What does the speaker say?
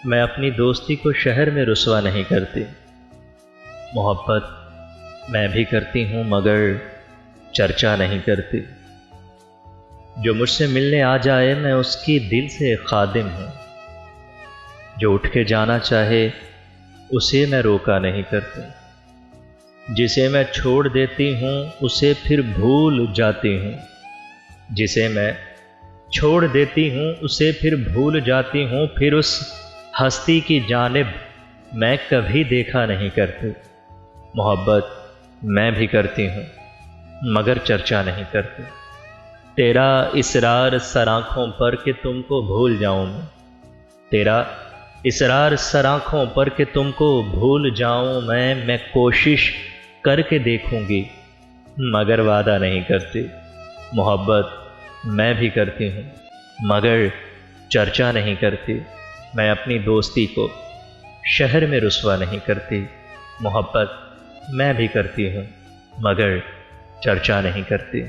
मैं अपनी दोस्ती को शहर में रुसवा नहीं करती। मोहब्बत मैं भी करती हूँ मगर चर्चा नहीं करती। जो मुझसे मिलने आ जाए मैं उसकी दिल से खादिम हूँ। जो उठ के जाना चाहे उसे मैं रोका नहीं करती। जिसे मैं छोड़ देती हूँ उसे फिर भूल जाती हूँ। जिसे मैं छोड़ देती हूँ उसे फिर भूल जाती हूँ। फिर उस हस्ती की जानिब मैं कभी देखा नहीं करती। मोहब्बत मैं भी करती हूँ मगर चर्चा नहीं करती। तेरा इसरार सर आँखों पर कि तुमको भूल जाऊँ मैं। तेरा इसरार सर आँखों पर कि तुमको भूल जाऊँ मैं कोशिश करके देखूंगी मगर वादा नहीं करती। मोहब्बत मैं भी करती हूँ मगर चर्चा नहीं करती। मैं अपनी दोस्ती को शहर में रुसवा नहीं करती। मोहब्बत मैं भी करती हूँ मगर चर्चा नहीं करती।